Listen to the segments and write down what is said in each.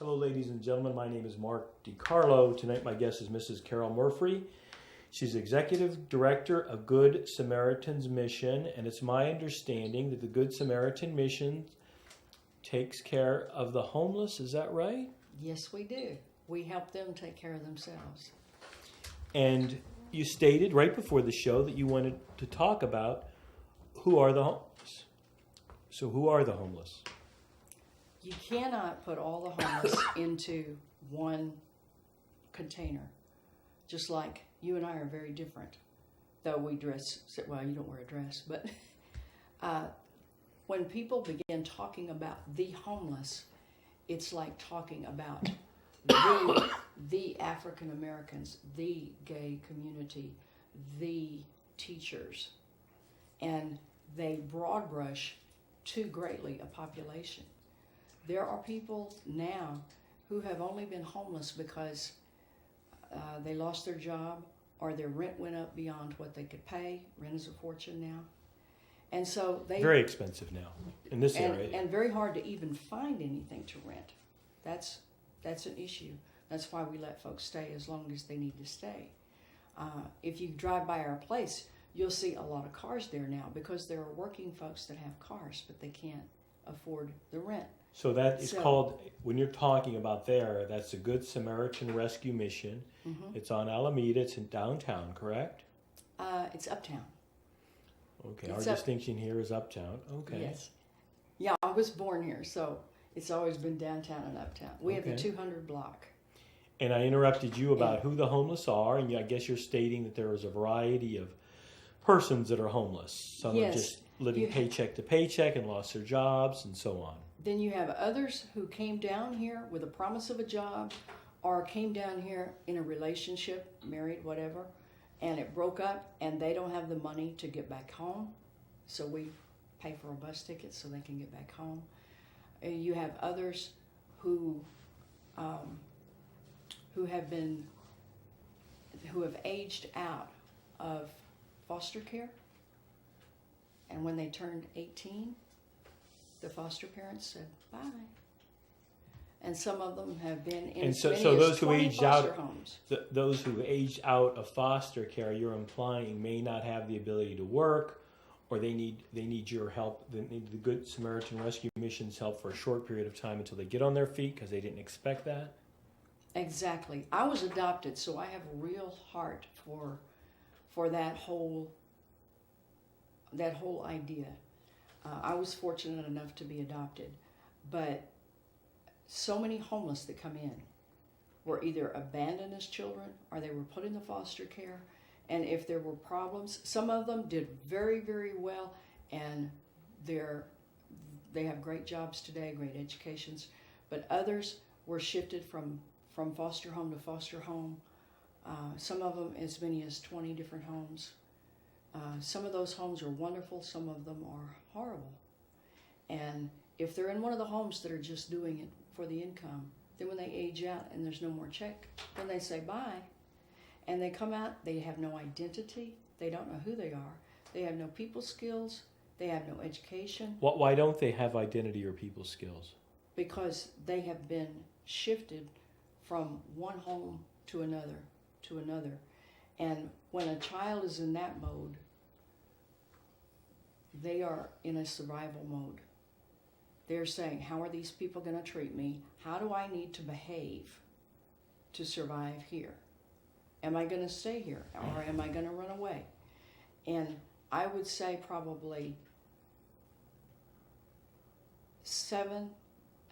Hello, ladies and gentlemen. My name is A Di Carlo. Tonight, my guest is Mrs. Carole Murphrey. She's Executive Director of Good Samaritan's Mission, and it's my understanding that the Good Samaritan Mission takes care of the homeless. Is that right? Yes, we do. We help them take care of themselves. And you stated right before the show that you wanted to talk about who are the homeless. So who are the homeless? You cannot put all the homeless into one container. Just like you and I are very different. Though we dress, well, you don't wear a dress, but when people begin talking about the homeless, it's like talking about the African Americans, the gay community, the teachers. And they broad brush too greatly a population. There are people now who have only been homeless because they lost their job or their rent went up beyond what they could pay. Rent is a fortune now. And so they... Very expensive now in this area. And very hard to even find anything to rent. That's an issue. That's why we let folks stay as long as they need to stay. If you drive by our place, you'll see a lot of cars there now because there are working folks that have cars, but they can't afford the rent. So that is called, when you're talking about there, that's the Good Samaritan Rescue Mission. Mm-hmm. It's on Alameda. It's in downtown, correct? It's uptown. Okay, our distinction here is uptown. Okay. Yes. Yeah, I was born here, so it's always been downtown and uptown. We have the 200 block. And I interrupted you about who the homeless are, and I guess you're stating that there is a variety of persons that are homeless. Some are just living paycheck to paycheck and lost their jobs and so on. Then you have others who came down here with a promise of a job or came down here in a relationship, married, whatever, and it broke up and they don't have the money to get back home. So we pay for a bus ticket so they can get back home. And you have others who have aged out of foster care. And when they turned 18, the foster parents said bye. And some of them have been in as many as 20 foster homes. Those who aged out of foster care, you're implying may not have the ability to work, or they need your help. They need the Good Samaritan Rescue Mission's help for a short period of time until they get on their feet because they didn't expect that. Exactly. I was adopted, so I have a real heart for that whole idea. I was fortunate enough to be adopted, but so many homeless that come in were either abandoned as children or they were put into foster care. And if there were problems, some of them did very, very well, and they have great jobs today, great educations, but others were shifted from foster home to foster home. Some of them as many as 20 different homes. Some of those homes are wonderful, some of them are horrible. And if they're in one of the homes that are just doing it for the income, then when they age out and there's no more check, then they say bye. And they come out, they have no identity, they don't know who they are, they have no people skills, they have no education. Why don't they have identity or people skills? Because they have been shifted from one home to another. And when a child is in that mode, they are in a survival mode. They're saying, how are these people going to treat me? How do I need to behave to survive here? Am I going to stay here or am I going to run away? And I would say probably 7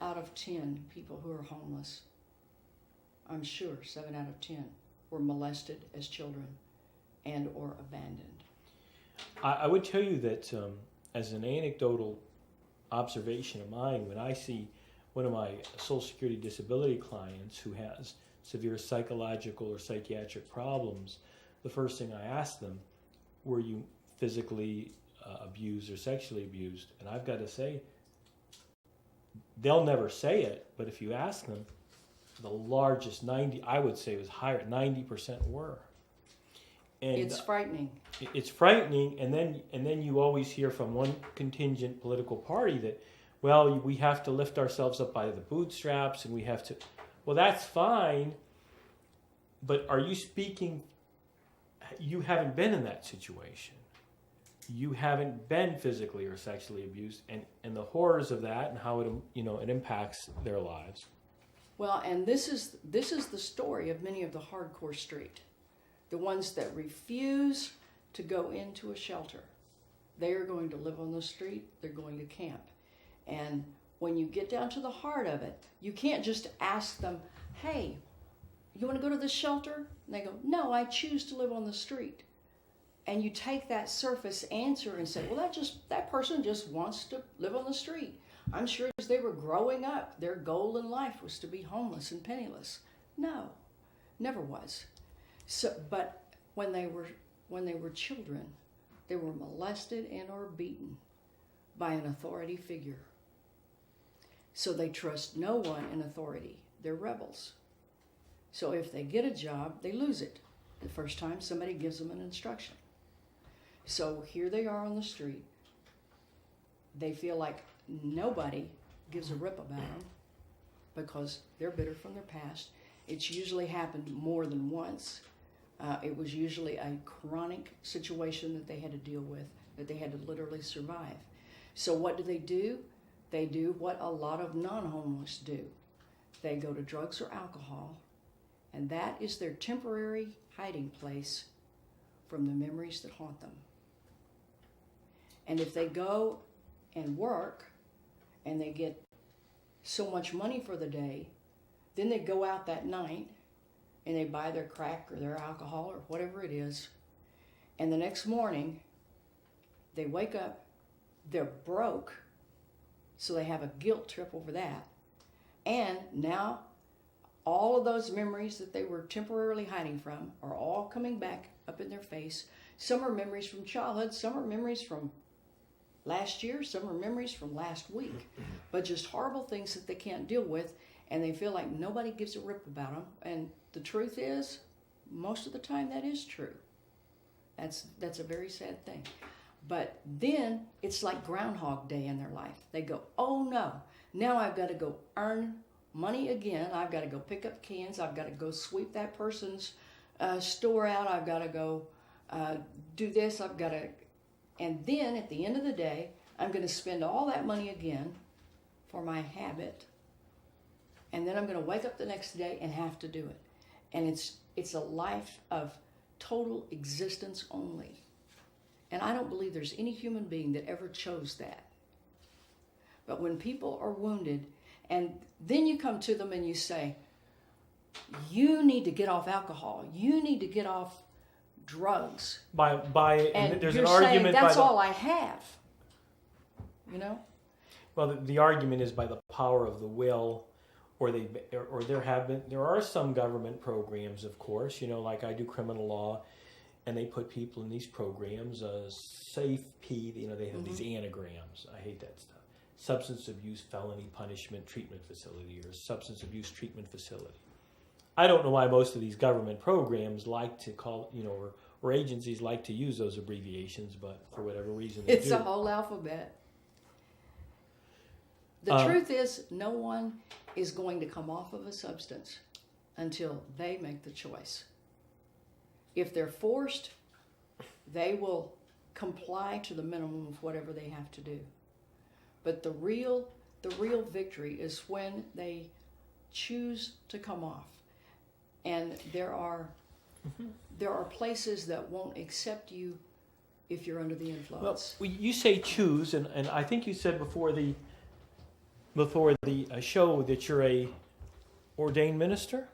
out of 10 people who are homeless, I'm sure 7 out of 10 were molested as children and or abandoned. I would tell you that as an anecdotal observation of mine, when I see one of my Social Security disability clients who has severe psychological or psychiatric problems, the first thing I ask them, were you physically abused or sexually abused? And I've got to say, they'll never say it, but if you ask them, the largest 90, I would say it was higher, 90% were. And it's frightening. It's frightening, and then you always hear from one contingent political party that, well, we have to lift ourselves up by the bootstraps and we have to, well, that's fine, but are you speaking, you haven't been in that situation. You haven't been physically or sexually abused, and the horrors of that and how it, it impacts their lives. Well, and this is the story of many of the hardcore street, the ones that refuse to go into a shelter. They are going to live on the street. They're going to camp. And when you get down to the heart of it, you can't just ask them, hey, you want to go to the shelter? And they go, no, I choose to live on the street. And you take that surface answer and say, well, that person just wants to live on the street. I'm sure as they were growing up, their goal in life was to be homeless and penniless. No, never was. So, but when they were children, they were molested and or beaten by an authority figure. So they trust no one in authority. They're rebels. So if they get a job, they lose it the first time somebody gives them an instruction. So here they are on the street. They feel like nobody gives a rip about them because they're bitter from their past. It's usually happened more than once. It was usually a chronic situation that they had to deal with, that they had to literally survive. So what do? They do what a lot of non-homeless do. They go to drugs or alcohol, and that is their temporary hiding place from the memories that haunt them. And if they go and work and they get so much money for the day, then they go out that night and they buy their crack or their alcohol or whatever it is, and the next morning they wake up, they're broke, so they have a guilt trip over that, and now all of those memories that they were temporarily hiding from are all coming back up in their face. Some are memories from childhood, some are memories from last year, some are memories from last week, but just horrible things that they can't deal with, and they feel like nobody gives a rip about them. And the truth is, most of the time that is true. That's a very sad thing. But then it's like Groundhog Day in their life. They go, oh no, now I've got to go earn money again. I've got to go pick up cans. I've got to go sweep that person's store out. I've got to go do this. And then at the end of the day, I'm going to spend all that money again for my habit. And then I'm going to wake up the next day and have to do it. And it's a life of total existence only. And I don't believe there's any human being that ever chose that. But when people are wounded, and then you come to them and you say, you need to get off alcohol. You need to get off drugs. And there's you're an argument saying, that's all I have. You know? Well, the argument is by the power of the will, or there are some government programs, of course, like I do criminal law, and they put people in these programs, safe P, they have these anagrams. I hate that stuff. Substance abuse felony punishment treatment facility, or substance abuse treatment facility. I don't know why most of these government programs like to call, or agencies like to use those abbreviations, but for whatever reason they do. It's a whole alphabet. The truth is, no one is going to come off of a substance until they make the choice. If they're forced, they will comply to the minimum of whatever they have to do. But the real victory is when they choose to come off. And there are places that won't accept you if you're under the influence. Well, you say choose, and I think you said before the show that you're a ordained minister.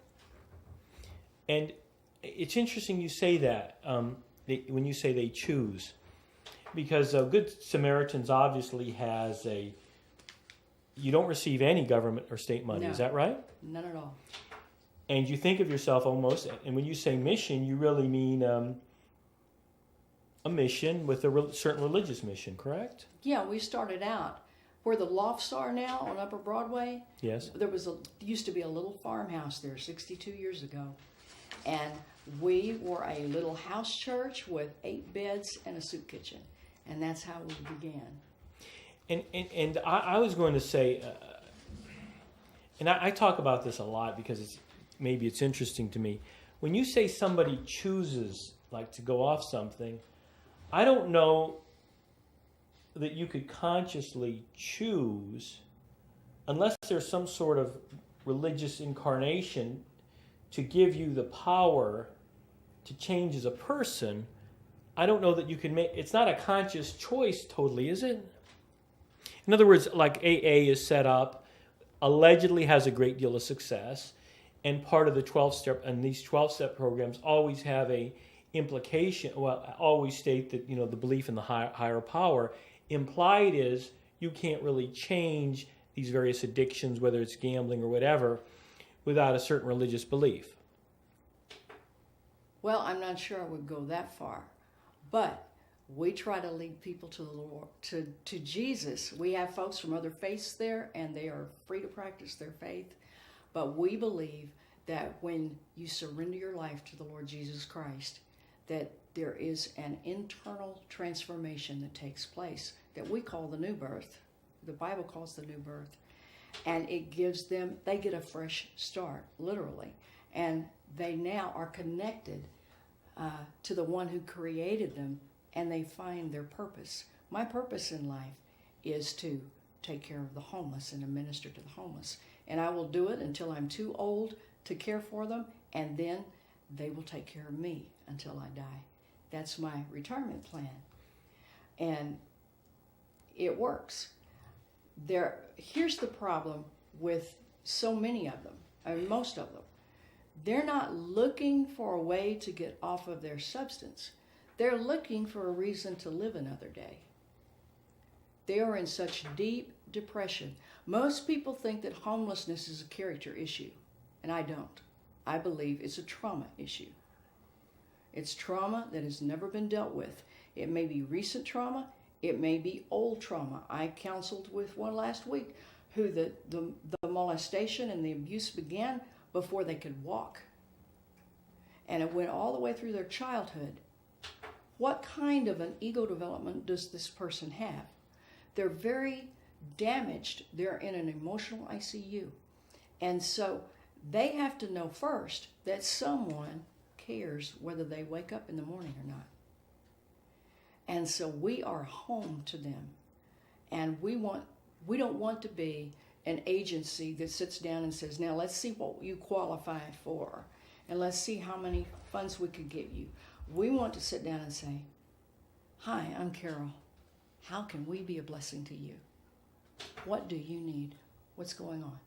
And it's interesting you say that when you say they choose, because Good Samaritans obviously has you don't receive any government or state money. No, is that right? None at all. And you think of yourself almost, and when you say mission, you really mean a mission with a certain religious mission, correct? Yeah, we started out where the lofts are now on Upper Broadway. Yes. There used to be a little farmhouse there 62 years ago. And we were a little house church with 8 beds and a soup kitchen. And that's how we began. And I was going to say, and I talk about this a lot because maybe it's interesting to me. When you say somebody chooses, like, to go off something, I don't know that you could consciously choose, unless there's some sort of religious incarnation to give you the power to change as a person. I don't know that you can make, it's not a conscious choice totally, is it? In other words, like AA is set up, allegedly has a great deal of success, and part of the 12-step, and these 12-step programs always have a implication, well, always state that, the belief in the higher power. Implied is you can't really change these various addictions, whether it's gambling or whatever, without a certain religious belief. Well, I'm not sure I would go that far, but we try to lead people to the Lord, to Jesus. We have folks from other faiths there, and they are free to practice their faith. But we believe that when you surrender your life to the Lord Jesus Christ, that there is an internal transformation that takes place that we call the new birth. The Bible calls the new birth. And it gives them, they get a fresh start, literally. And they now are connected to the one who created them, and they find their purpose. My purpose in life is to take care of the homeless and to minister to the homeless. And I will do it until I'm too old to care for them, and then they will take care of me until I die. That's my retirement plan. And it works. Here's the problem with so many of them, I mean, most of them. They're not looking for a way to get off of their substance. They're looking for a reason to live another day. They are in such deep depression. Most people think that homelessness is a character issue, and I don't. I believe it's a trauma issue. It's trauma that has never been dealt with. It may be recent trauma. It may be old trauma. I counseled with one last week who the molestation and the abuse began before they could walk. And it went all the way through their childhood. What kind of an ego development does this person have? They're very damaged. They're in an emotional ICU. And so they have to know first that someone cares whether they wake up in the morning or not. And so we are home to them. And we don't want to be an agency that sits down and says, now let's see what you qualify for, and let's see how many funds we could get you. We want to sit down and say, hi, I'm Carole. How can we be a blessing to you? What do you need? What's going on?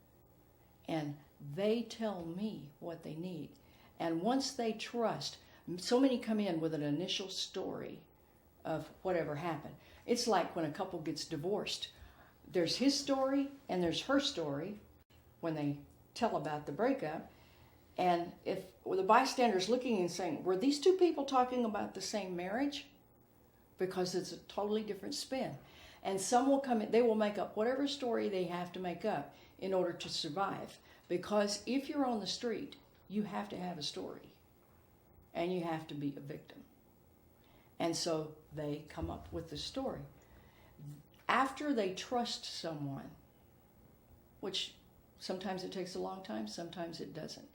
And they tell me what they need. And once they trust, so many come in with an initial story of whatever happened. It's like when a couple gets divorced. There's his story and there's her story when they tell about the breakup. And if the bystander's looking and saying, were these two people talking about the same marriage? Because it's a totally different spin. And some will come in, they will make up whatever story they have to make up in order to survive. Because if you're on the street, you have to have a story. And you have to be a victim. And so they come up with the story. After they trust someone, which sometimes it takes a long time, sometimes it doesn't.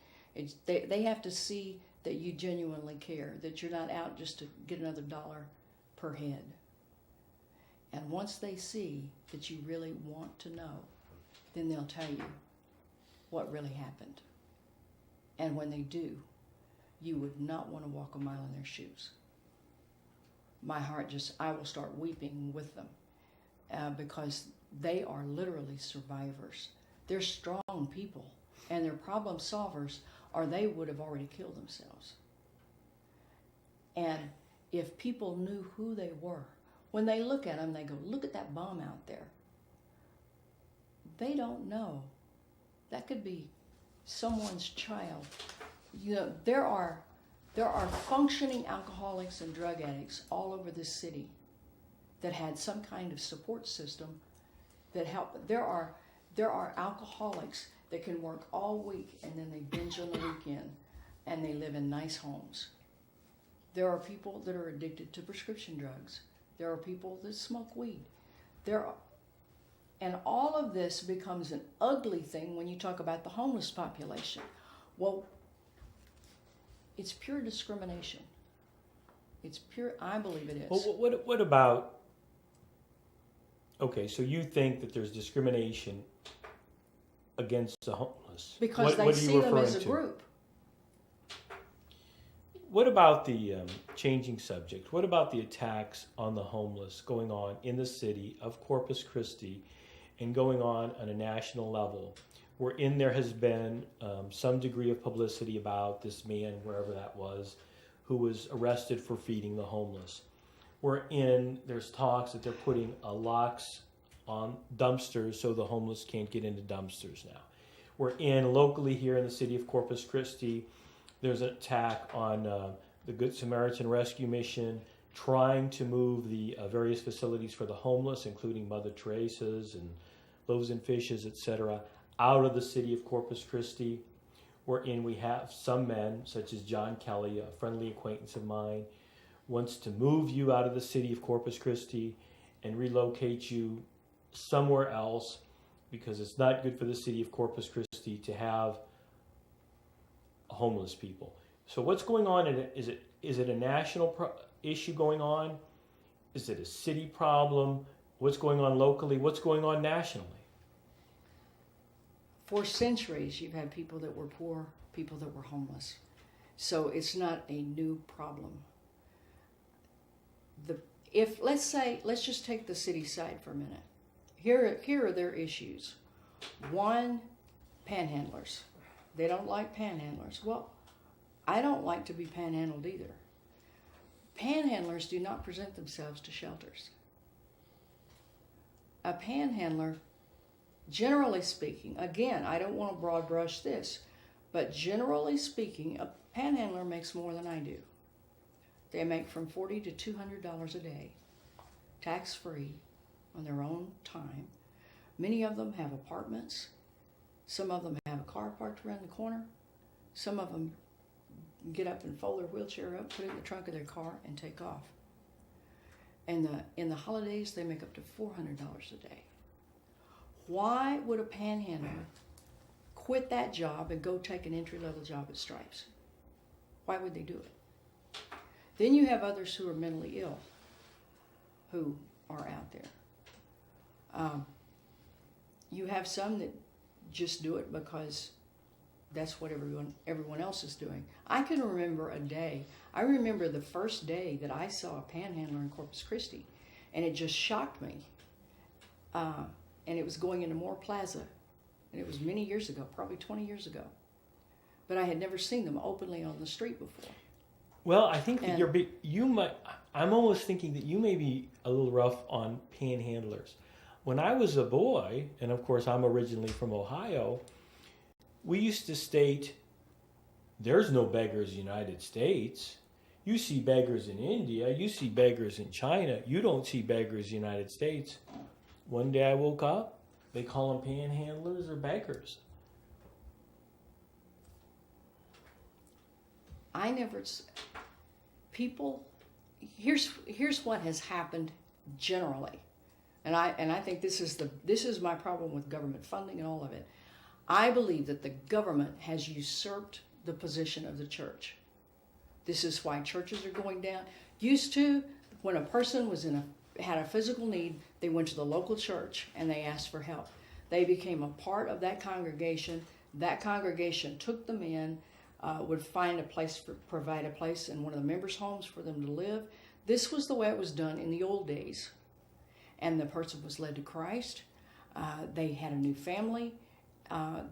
They have to see that you genuinely care, that you're not out just to get another dollar per head. And once they see that you really want to know, then they'll tell you what really happened. And when they do, you would not want to walk a mile in their shoes. My heart I will start weeping with them. Because they are literally survivors. They're strong people, and they're problem solvers, or they would have already killed themselves. And if people knew who they were, when they look at them, they go, look at that bomb out there. They don't know. That could be someone's child. There are functioning alcoholics and drug addicts all over this city that had some kind of support system that helped. There are alcoholics that can work all week and then they binge on the weekend and they live in nice homes. There are people that are addicted to prescription drugs. There are people that smoke weed. And all of this becomes an ugly thing when you talk about the homeless population. Well, it's pure discrimination. It's pure, I believe it is. Well, what about, okay, so you think that there's discrimination against the homeless? Because they what are you see them as a referring to? group. What about the changing subject? What about the attacks on the homeless going on in the city of Corpus Christi and going on a national level, wherein there has been some degree of publicity about this man, wherever that was, who was arrested for feeding the homeless? Wherein there's talks that they're putting locks on dumpsters so the homeless can't get into dumpsters now. Wherein locally here in the city of Corpus Christi, there's an attack on the Good Samaritan Rescue Mission trying to move the various facilities for the homeless, including Mother Teresa's and Loaves and Fishes, etc., out of the city of Corpus Christi, wherein we have some men, such as John Kelly, a friendly acquaintance of mine, wants to move you out of the city of Corpus Christi and relocate you somewhere else because it's not good for the city of Corpus Christi to have homeless people. So what's going on? Is it a national issue going on? Is it a city problem? What's going on locally? What's going on nationally? For centuries, you've had people that were poor, people that were homeless. So it's not a new problem. Let's just take the city side for a minute. Here are their issues. One, panhandlers. They don't like panhandlers. Well, I don't like to be panhandled either. Panhandlers do not present themselves to shelters. A panhandler, generally speaking, again, I don't want to broad brush this, but generally speaking, a panhandler makes more than I do. They make from $40 to $200 a day, tax-free, on their own time. Many of them have apartments. Some of them have a car parked around the corner. Some of them get up and fold their wheelchair up, put it in the trunk of their car, and take off. And in the holidays, they make up to $400 a day. Why would a panhandler quit that job and go take an entry-level job at Stripes? Why would they do it? Then you have others who are mentally ill who are out there. You have some that just do it because that's what everyone else is doing. I can remember a day. I remember the first day that I saw a panhandler in Corpus Christi, and it just shocked me. And it was going into Moore Plaza, and it was many years ago, probably 20 years ago. But I had never seen them openly on the street before. Well, I think that I'm almost thinking that you may be a little rough on panhandlers. When I was a boy, and of course I'm originally from Ohio, we used to state, there's no beggars in the United States. You see beggars in India, you see beggars in China, you don't see beggars in the United States. One day I woke up, they call them panhandlers or beggars. Here's what has happened generally. And I think this is my problem with government funding and all of it. I believe that the government has usurped the position of the church. This is why churches are going down. Used to, when a person had a physical need, they went to the local church and they asked for help. They became a part of that congregation. That congregation took them in, would find a place, provide a place in one of the members' homes for them to live. This was the way it was done in the old days. And the person was led to Christ. They had a new family.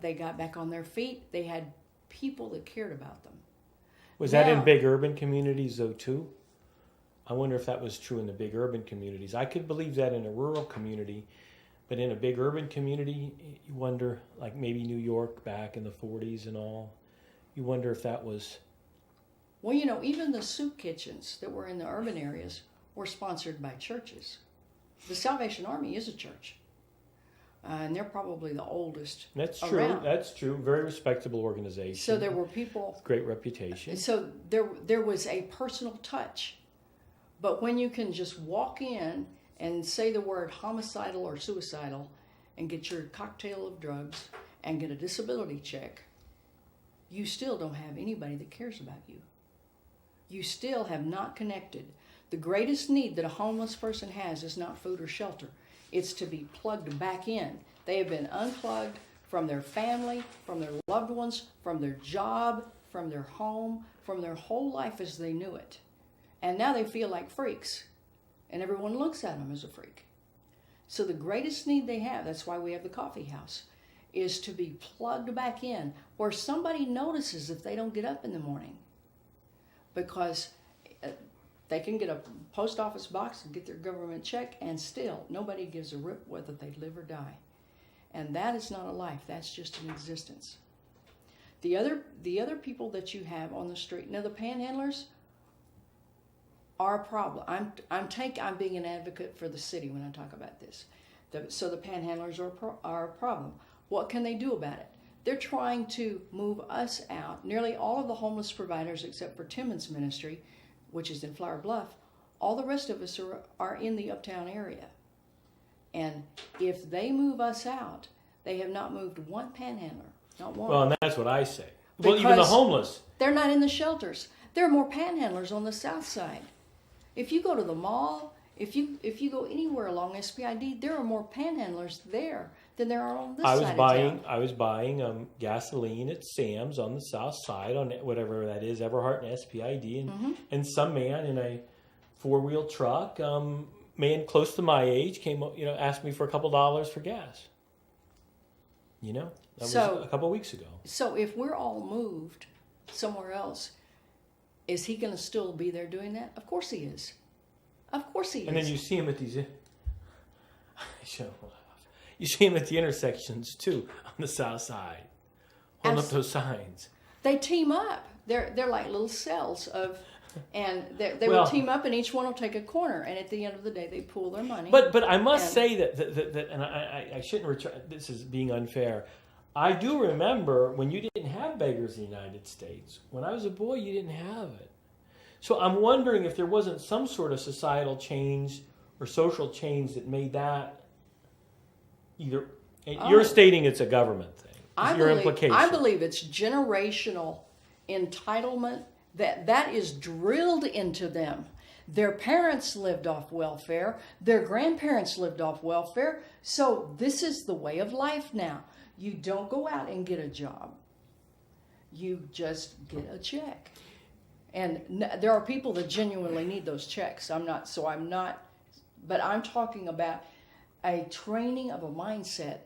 They got back on their feet. They had people that cared about them. Was that in big urban communities, though, too? I wonder if that was true in the big urban communities. I could believe that in a rural community, but in a big urban community, you wonder, like maybe New York back in the 40s and all, you wonder if that was... Well, even the soup kitchens that were in the urban areas were sponsored by churches. The Salvation Army is a church. And they're probably the oldest That's around. true. That's true. Very respectable organization. So there were people... Great reputation. So there was a personal touch. But when you can just walk in and say the word homicidal or suicidal and get your cocktail of drugs and get a disability check, you still don't have anybody that cares about you. You still have not connected. The greatest need that a homeless person has is not food or shelter. It's to be plugged back in. They have been unplugged from their family, from their loved ones, from their job, from their home, from their whole life as they knew it. And now they feel like freaks. And everyone looks at them as a freak. So the greatest need they have, that's why we have the coffee house, is to be plugged back in where somebody notices if they don't get up in the morning. Because they can get a post office box and get their government check, and still nobody gives a rip whether they live or die. And that is not a life, that's just an existence. The other people that you have on the street, now the panhandlers are a problem. I'm being an advocate for the city when I talk about this. So the panhandlers are a problem. What can they do about it? They're trying to move us out. Nearly all of the homeless providers, except for Timmons Ministry, which is in Flower Bluff, all the rest of us are in the uptown area. And if they move us out, they have not moved one panhandler, not one. Well, and that's what I say. Well, even the homeless. They're not in the shelters. There are more panhandlers on the south side. If you go to the mall, if you go anywhere along SPID, there are more panhandlers there than there are on this side of town. I was buying gasoline at Sam's on the south side, on whatever that is, Everhart and SPID, and some man in a four-wheel truck, man close to my age, came up, asked me for a couple dollars for gas. That was a couple of weeks ago. So if we're all moved somewhere else, is he going to still be there doing that? Of course he is. Of course he is. And then you see him at these. You see him at the intersections too, on the south side, holding up those signs. They team up. They're like little cells and they will team up, and each one will take a corner. And at the end of the day, they pool their money. But I must say that and I shouldn't return. This is being unfair. I do remember when you didn't have beggars in the United States. When I was a boy, you didn't have it. So I'm wondering if there wasn't some sort of societal change or social change that made that either. You're stating it's a government thing. Your implication. I believe it's generational entitlement that is drilled into them. Their parents lived off welfare. Their grandparents lived off welfare. So this is the way of life now. You don't go out and get a job. You just get a check. And there are people that genuinely need those checks. But I'm talking about a training of a mindset,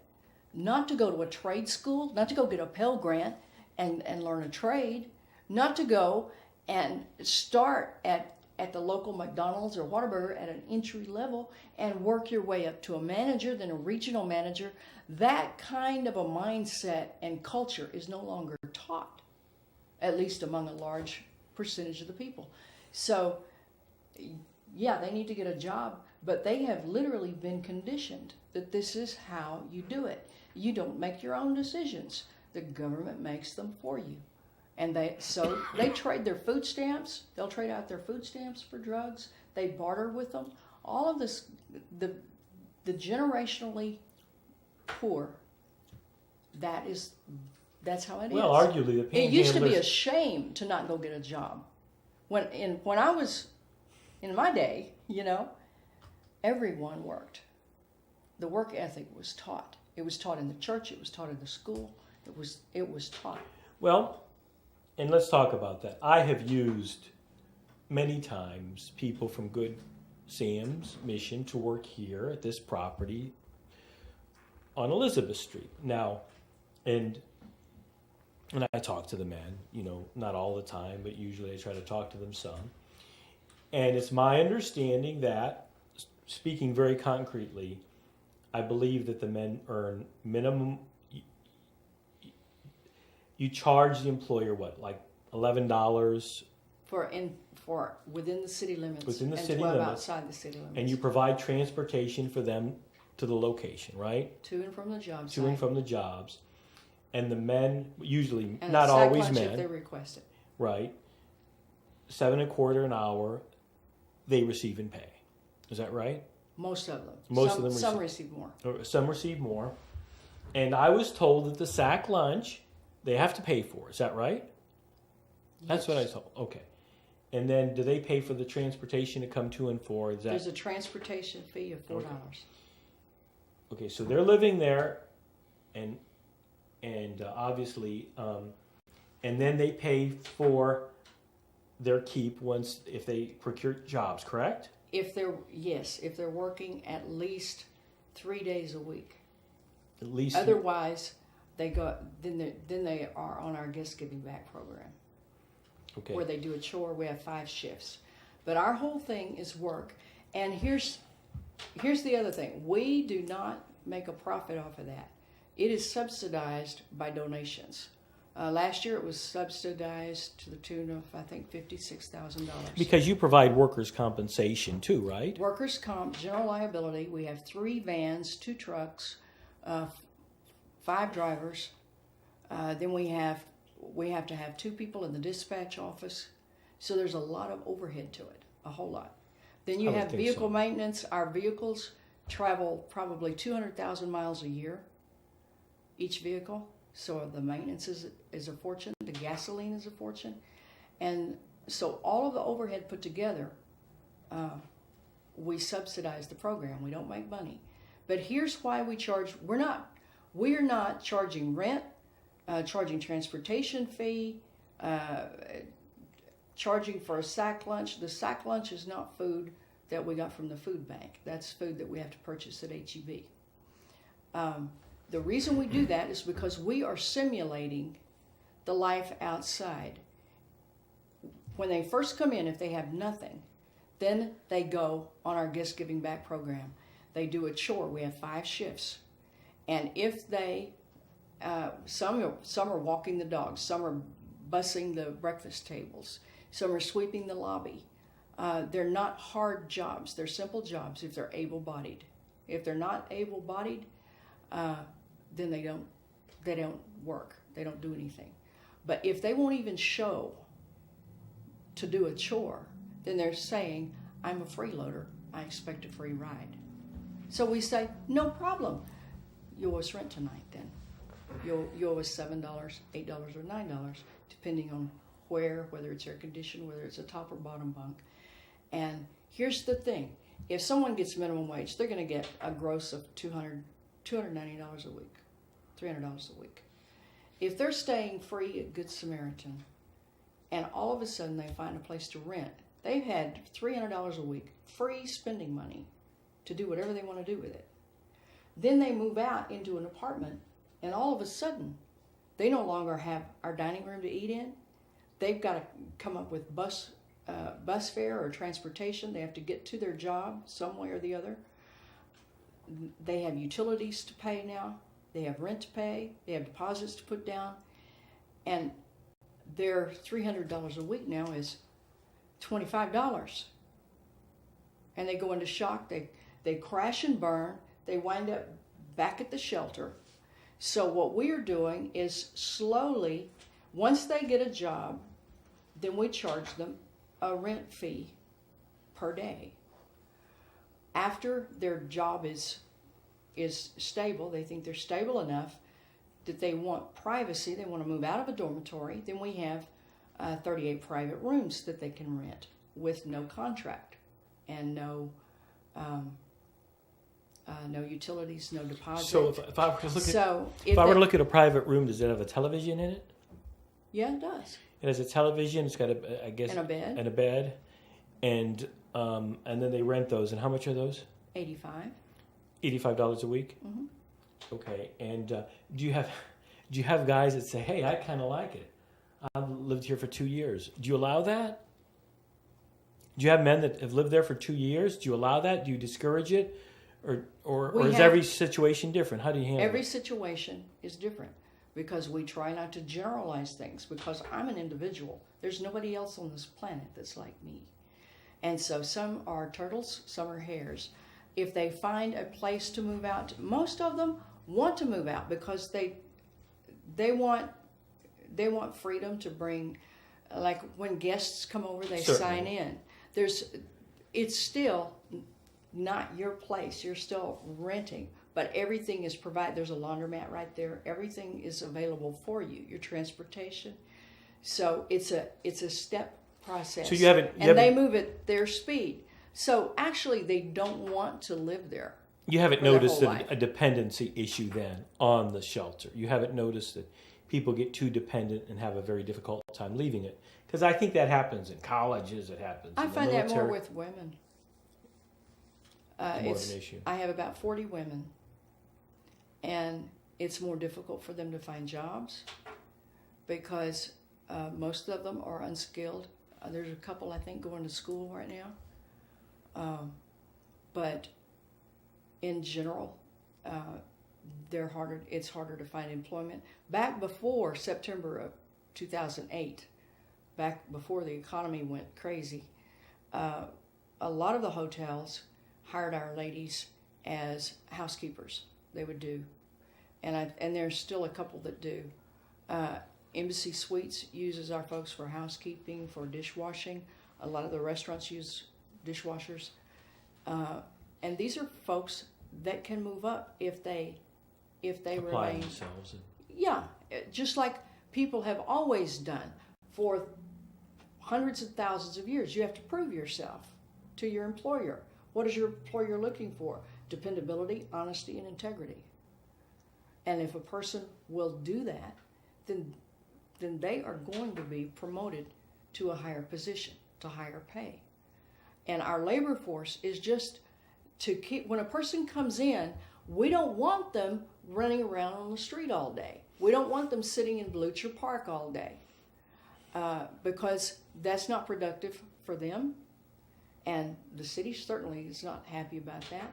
not to go to a trade school, not to go get a Pell Grant and learn a trade, not to go and start at the local McDonald's or Whataburger at an entry level and work your way up to a manager, then a regional manager. That kind of a mindset and culture is no longer taught, at least among a large percentage of the people. So, yeah, they need to get a job, but they have literally been conditioned that this is how you do it. You don't make your own decisions. The government makes them for you. And they trade their food stamps. They'll trade out their food stamps for drugs. They barter with them. All of this, the generationally poor, that's how it is. Well, arguably, the panhandlers. It used to be a shame to not go get a job. When I was in my day, everyone worked. The work ethic was taught. It was taught in the church. It was taught in the school. It was taught. Well, and let's talk about that. I have used many times people from Good Sam's Mission to work here at this property on Elizabeth Street. Now, and I talk to the men, not all the time, but usually I try to talk to them some. And it's my understanding that, speaking very concretely, I believe that the men earn minimum. You charge the employer what, like $11 for within the city limits, within the and city 12 limits, outside the city limits, and you provide transportation for them to the location, right? To and from the job site. To and from the jobs, and the men usually, and not always men, if they request it, right? $7.25 an hour, they receive in pay. Is that right? Most of them. Most of them Some receive more. Some receive more. And I was told that the sack lunch, they have to pay for. Is that right? That's what I was told. Okay. And then do they pay for the transportation to come to and for? Is that... There's a transportation fee of $4. Okay, so they're living there, and obviously, and then they pay for their keep if they procure jobs, correct? If they're working at least 3 days a week. At least. Otherwise, they go. Then they are on our gift giving back program. Okay. Where they do a chore. We have 5 shifts, but our whole thing is work. And here's the other thing: we do not make a profit off of that. It is subsidized by donations. Last year, it was subsidized to the tune of, I think, $56,000. Because you provide workers' compensation too, right? Workers' comp, general liability. We have 3 vans, 2 trucks, 5 drivers. Then we have to have 2 people in the dispatch office. So there's a lot of overhead to it, a whole lot. Then you have vehicle maintenance. Our vehicles travel probably 200,000 miles a year, each vehicle. So the maintenance is a fortune. The gasoline is a fortune. And so all of the overhead put together, we subsidize the program. We don't make money. But here's why we charge. We're not charging rent, charging transportation fee, charging for a sack lunch. The sack lunch is not food that we got from the food bank. That's food that we have to purchase at HEB. The reason we do that is because we are simulating the life outside. When they first come in, if they have nothing, then they go on our gift giving back program. They do a chore. We have 5 shifts. And if they, some are walking the dogs, some are bussing the breakfast tables, some are sweeping the lobby. They're not hard jobs. They're simple jobs if they're able-bodied. If they're not able-bodied, then they don't work. They don't do anything. But if they won't even show to do a chore, then they're saying, I'm a freeloader. I expect a free ride. So we say, no problem. You owe us rent tonight then. You owe us $7, $8, or $9, depending on whether it's air conditioned, whether it's a top or bottom bunk. And here's the thing. If someone gets minimum wage, they're going to get a gross of $290 a week, $300 a week. If they're staying free at Good Samaritan, and all of a sudden they find a place to rent, they've had $300 a week free spending money to do whatever they want to do with it. Then they move out into an apartment, and all of a sudden, they no longer have our dining room to eat in. They've got to come up with bus fare or transportation. They have to get to their job some way or the other. They have utilities to pay now. They have rent to pay. They have deposits to put down. And their $300 a week now is $25. And they go into shock. They crash and burn. They wind up back at the shelter. So what we are doing is slowly, once they get a job, then we charge them a rent fee per day. After their job is stable, they think they're stable enough that they want privacy, they want to move out of a dormitory, then we have 38 private rooms that they can rent with no contract and no utilities, no deposit. So if I were to look at a private room, does it have a television in it? Yeah, it does. It has a television. It's got a And a bed. And a bed, and then they rent those. And how much are those? $85 a week. Mm-hmm. Okay. And do you have guys that say, "Hey, I kind of like it. I've lived here for 2 years." Do you allow that? Do you have men that have lived there for 2 years? Do you allow that? Do you discourage it? Or is every situation different? How do you handle it? Every situation is different because we try not to generalize things because I'm an individual. There's nobody else on this planet that's like me. And so some are turtles, some are hares. If they find a place to move out, most of them want to move out because they want freedom to bring, like when guests come over, they Certainly. sign in. It's still not your place. You're still renting, but everything is provided. There's a laundromat right there. Everything is available for you. Your transportation. So it's a step process. So they move at their speed. So actually, they don't want to live there. You haven't noticed a dependency issue then on the shelter. You haven't noticed that people get too dependent and have a very difficult time leaving it. Because I think that happens in colleges. It happens. I in the find military. that more with women. More of an issue. I have about 40 women, and it's more difficult for them to find jobs because most of them are unskilled. There's a couple, I think, going to school right now. But in general, it's harder to find employment. Back before September of 2008, back before the economy went crazy, a lot of the hotels hired our ladies as housekeepers. They would do, and there's still a couple that do. Embassy Suites uses our folks for housekeeping, for dishwashing. A lot of the restaurants use dishwashers, and these are folks that can move up if they Apply remain. themselves. Yeah, just like people have always done for hundreds of thousands of years. You have to prove yourself to your employer. What is your employer looking for? Dependability, honesty, and integrity. And if a person will do that, then they are going to be promoted to a higher position, to higher pay. And our labor force is just to keep, when a person comes in, we don't want them running around on the street all day. We don't want them sitting in Blucher Park all day because that's not productive for them. And the city certainly is not happy about that.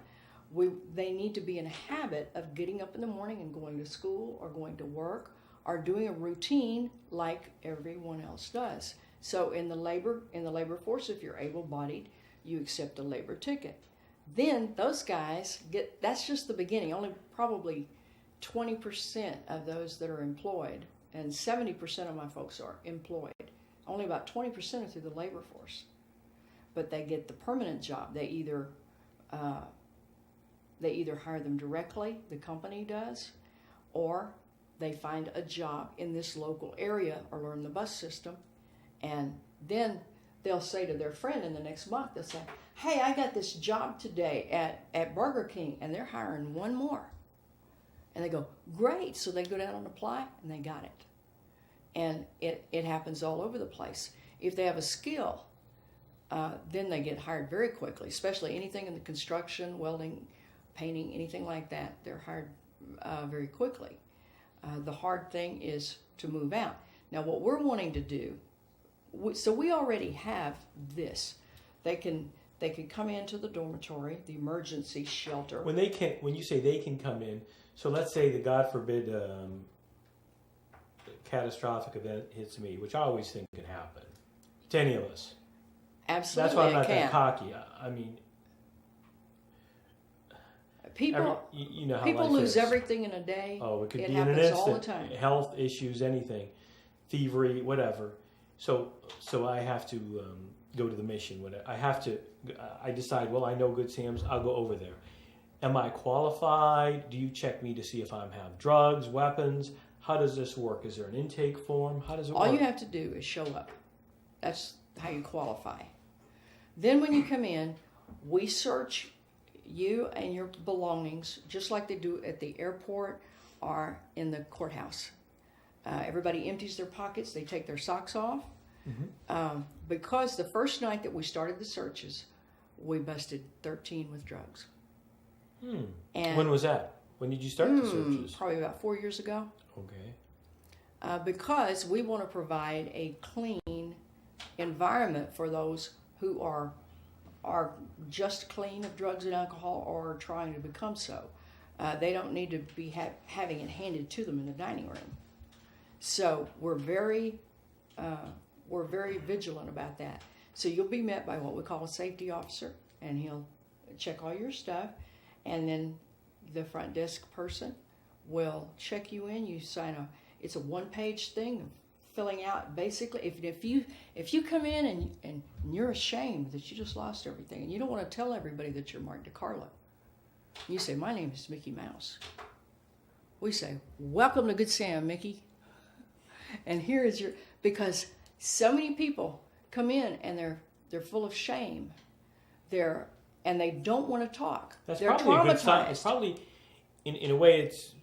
They need to be in a habit of getting up in the morning and going to school or going to work or doing a routine like everyone else does. So in the labor force, if you're able-bodied, you accept a labor ticket. Then those guys that's just the beginning. Only probably 20% of those that are employed, and 70% of my folks are employed. Only about 20% are through the labor force. But they get the permanent job. They either hire them directly, the company does, or they find a job in this local area or learn the bus system, and then they'll say to their friend in the next month, they'll say, hey, I got this job today at Burger King, and they're hiring one more. And they go, great. So they go down and apply, and they got it. And it happens all over the place. If they have a skill, then they get hired very quickly, especially anything in the construction, welding, painting, anything like that. They're hired very quickly. The hard thing is to move out. Now, what we're wanting to do, so we already have this. They can come into the dormitory, the emergency shelter. When you say they can come in, so let's say that God forbid catastrophic event hits me, which I always think can happen to any of us. Absolutely, that's why I'm not that cocky. I mean, people you know how people life lose is. everything in a day. Oh, it could be in happens an instant. all the time. Health issues, anything, thievery, whatever. So I have to go to the mission. I decide, well, I know Good Sam's, I'll go over there. Am I qualified? Do you check me to see if I have drugs, weapons? How does this work? Is there an intake form? How does it work? All you have to do is show up. That's how you qualify. Then when you come in, we search you and your belongings just like they do at the airport or in the courthouse. Everybody empties their pockets. They take their socks off. Mm-hmm. Because the first night that we started the searches, we busted 13 with drugs. And when was that? When did you start the searches? Probably about 4 years ago. Okay. Because we want to provide a clean environment for those who are just clean of drugs and alcohol or trying to become so. They don't need to be having it handed to them in the dining room. So we're very vigilant about that. So you'll be met by what we call a safety officer, and he'll check all your stuff, and then the front desk person will check you in. You sign it's a one-page thing, filling out. Basically, if you come in and you're ashamed that you just lost everything, and you don't want to tell everybody that you're Mark Di Carlo, you say, my name is Mickey Mouse. We say, welcome to Good Sam, Mickey. And here is because so many people come in and they're full of shame. And they don't want to talk. That's they're probably a good sign. traumatized. It's probably, in a way, it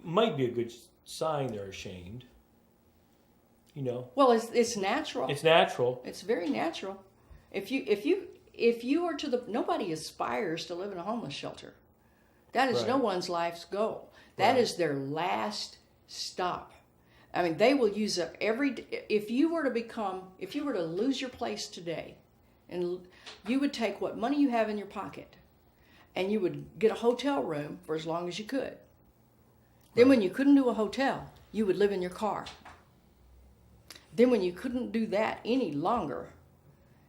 might be a good sign they're ashamed. You know. Well, it's natural. It's natural. It's very natural. If you are nobody aspires to live in a homeless shelter. That is Right. no one's life's goal. That Right. is their last stop. I mean, they will use up if you were to lose your place today, and you would take what money you have in your pocket, and you would get a hotel room for as long as you could. Then when you couldn't do a hotel, you would live in your car. Then when you couldn't do that any longer,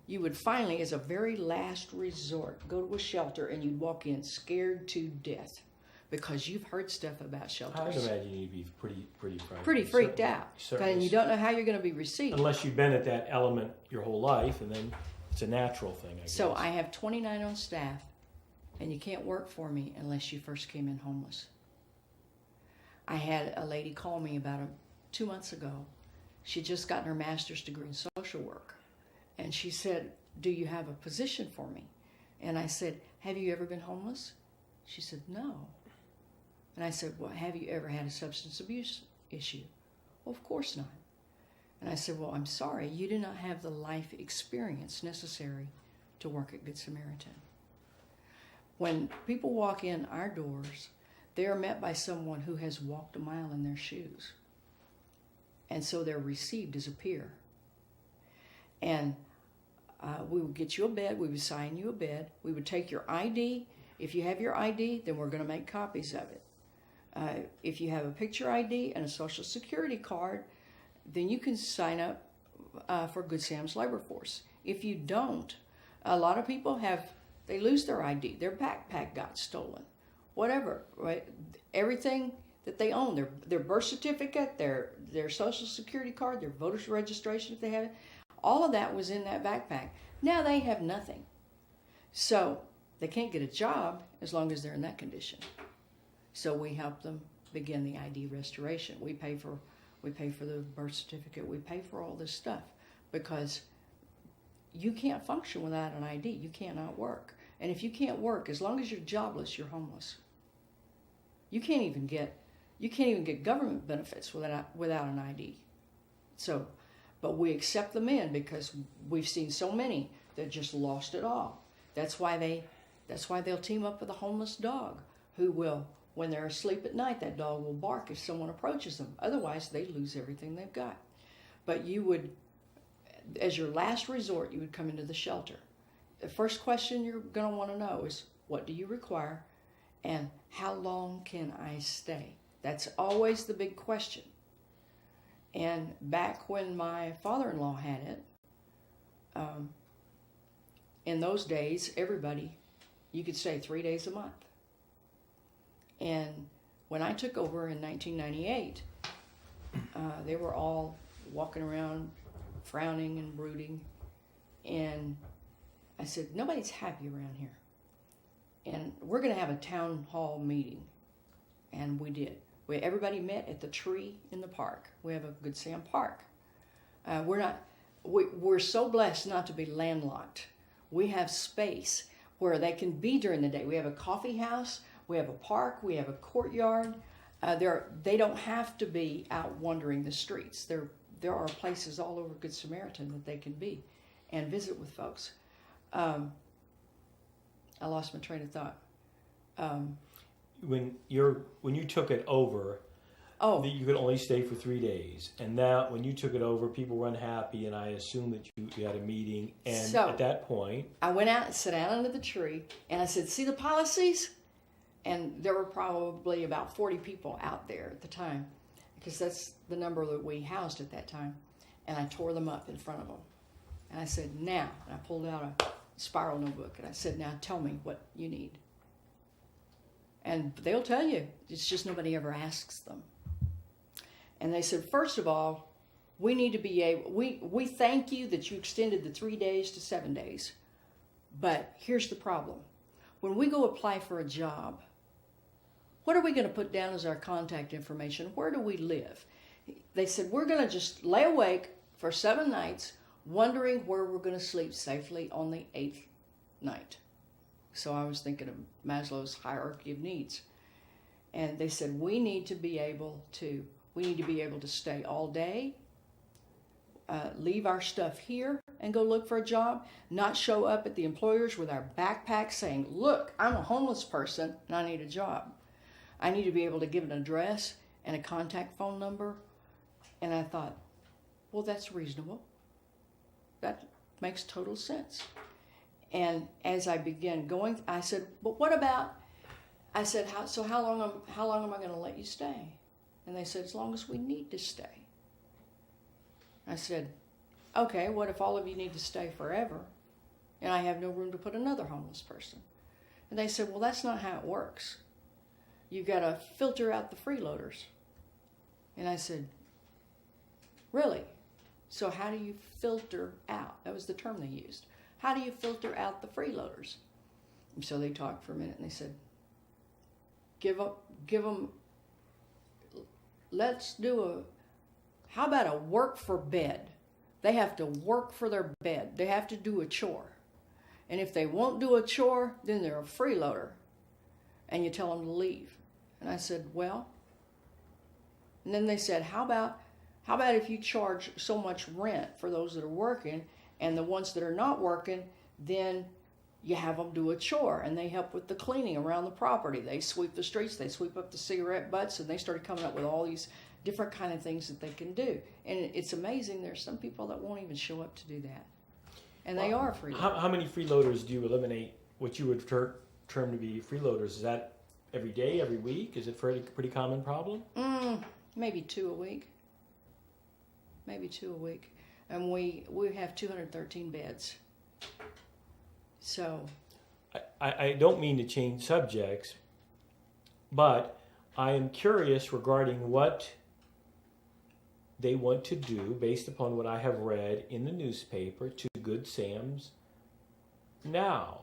you would finally, as a very last resort, go to a shelter, and you'd walk in scared to death because you've heard stuff about I would shelters. imagine you'd be pretty frightened. Pretty freaked Certainly- out. certainly. And you don't know how you're going to be received. Unless you've been at that element your whole life, and then it's a natural thing, I guess. So I have 29 on staff, and you can't work for me unless you first came in homeless. I had a lady call me about 2 months ago. She'd just gotten her master's degree in social work. And she said, do you have a position for me? And I said, have you ever been homeless? She said, no. And I said, well, have you ever had a substance abuse issue? Well, of course not. And I said, well, I'm sorry, you do not have the life experience necessary to work at Good Samaritan. When people walk in our doors, they are met by someone who has walked a mile in their shoes. And so they're received as a peer. And we would get you a bed, we would assign you a bed, we would take your ID. If you have your ID, then we're going to make copies of it. If you have a picture ID and a social security card, then you can sign up for Good Sam's labor force. If you don't, a lot of people they lose their ID, their backpack got stolen, whatever, right? Everything that they own, their birth certificate, their social security card, their voter's registration if they have it, all of that was in that backpack. Now they have nothing. So they can't get a job as long as they're in that condition. So we help them begin the ID restoration. We pay for the birth certificate. We pay for all this stuff because you can't function without an ID. You cannot work. And if you can't work, as long as you're jobless, you're homeless. You can't even get government benefits without an ID. So, but we accept them in because we've seen so many that just lost it all. That's why they'll team up with a homeless dog who will, when they're asleep at night, that dog will bark if someone approaches them. Otherwise, they lose everything they've got. But you would, as your last resort, you would come into the shelter. The first question you're going to want to know is, what do you require? And how long can I stay? That's always the big question. And back when my father-in-law had it, in those days, you could stay 3 days a month. And when I took over in 1998, they were all walking around frowning and brooding. And I said, nobody's happy around here. And we're going to have a town hall meeting. And we did. Everybody met at the tree in the park. We have a Good Sam Park. We're so blessed not to be landlocked. We have space where they can be during the day. We have a coffee house. We have a park. We have a courtyard. They don't have to be out wandering the streets. There are places all over Good Samaritan that they can be and visit with folks. I lost my train of thought. When you took it over, you could only stay for 3 days, and now when you took it over, people were unhappy, and I assume that you had a meeting, and So, at that point, I went out and sat down under the tree, and I said, see the policies? And there were probably about 40 people out there at the time, because that's the number that we housed at that time, and I tore them up in front of them. And I said, now, and I pulled out a spiral notebook, and I said, now tell me what you need. And they'll tell you. It's just nobody ever asks them. And they said, first of all, we need to be able, we thank you that you extended the 3 days to 7 days. But here's the problem. When we go apply for a job, what are we going to put down as our contact information? Where do we live? They said, we're going to just lay awake for 7 nights wondering where we're going to sleep safely on the 8th night. So I was thinking of Maslow's hierarchy of needs. And they said, we need to be able to stay all day, leave our stuff here and go look for a job, not show up at the employers with our backpacks saying, look, I'm a homeless person and I need a job. I need to be able to give an address and a contact phone number. And I thought, well, that's reasonable. That makes total sense. And as I began going, I said, but what about, I said, how long am I going to let you stay? And they said, as long as we need to stay. I said, okay, what if all of you need to stay forever and I have no room to put another homeless person? And they said, well, that's not how it works. You've got to filter out the freeloaders. And I said, really? So how do you filter out? That was the term they used. How do you filter out the freeloaders? And so they talked for a minute and they said, give them, how about a work for bed? They have to work for their bed. They have to do a chore. And if they won't do a chore, then they're a freeloader. And you tell them to leave. And I said, well, and then they said, how about if you charge so much rent for those that are working, and the ones that are not working, then you have them do a chore, and they help with the cleaning around the property. They sweep the streets, they sweep up the cigarette butts, and they started coming up with all these different kind of things that they can do. And it's amazing, there's some people that won't even show up to do that. And they are freeloaders. How many freeloaders do you eliminate, what you would term to be freeloaders? Is that every day, every week? Is it a pretty common problem? Maybe 2 a week. Maybe 2 a week. And we have 213 beds. So I don't mean to change subjects, but I am curious regarding what they want to do based upon what I have read in the newspaper to Good Sam's Now.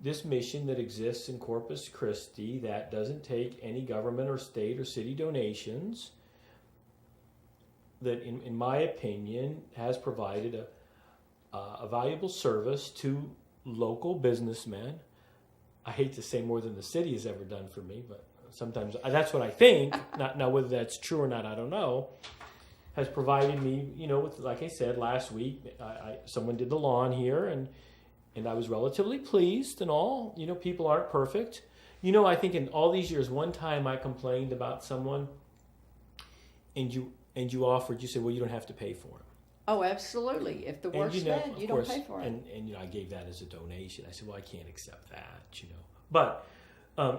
This mission that exists in Corpus Christi that doesn't take any government or state or city donations, that in my opinion has provided a valuable service to local businessmen. I hate to say more than the city has ever done for me, but sometimes that's what I think. Now whether that's true or not, I don't know. Has provided me, with, like I said last week, someone did the lawn here, and I was relatively pleased and all. People aren't perfect. I think in all these years, one time I complained about someone, and you said, well, you don't have to pay for it. Oh, absolutely. If the work's bad, you don't pay for it. And I gave that as a donation. I said, well, I can't accept that, But,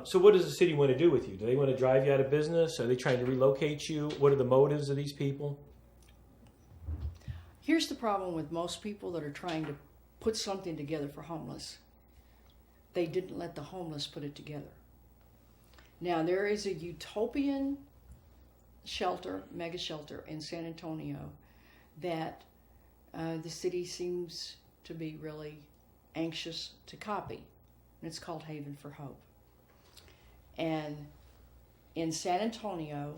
so what does the city want to do with you? Do they want to drive you out of business? Are they trying to relocate you? What are the motives of these people? Here's the problem with most people that are trying to put something together for homeless. They didn't let the homeless put it together. Now, there is a utopian shelter, mega shelter in San Antonio that the city seems to be really anxious to copy. And it's called Haven for Hope. And in San Antonio,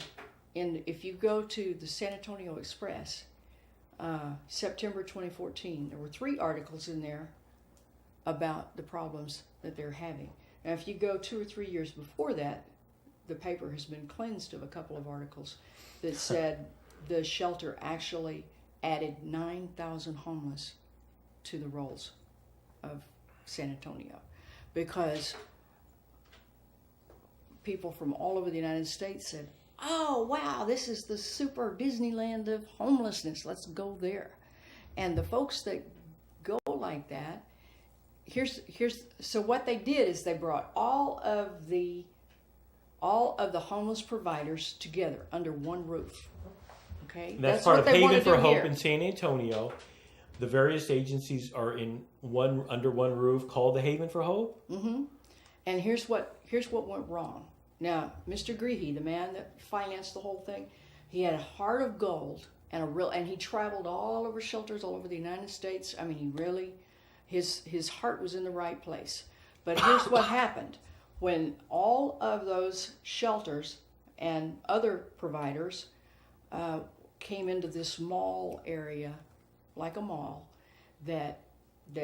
if you go to the San Antonio Express, September 2014, there were 3 articles in there about the problems that they're having. Now, if you go 2 or 3 years before that, the paper has been cleansed of a couple of articles that said the shelter actually added 9,000 homeless to the rolls of San Antonio, because people from all over the United States said, oh, wow, this is the super Disneyland of homelessness. Let's go there. And the folks that go like that, so what they did is they brought all of the homeless providers together under one roof. Okay? And that's part of Haven for Hope in San Antonio. The various agencies are under one roof called the Haven for Hope. Mm-hmm. And here's what went wrong. Now, Mr. Greehey, the man that financed the whole thing, he had a heart of gold and he traveled all over shelters all over the United States. I mean, he really, his heart was in the right place. But here's what happened. When all of those shelters and other providers came into this mall area, like a mall, that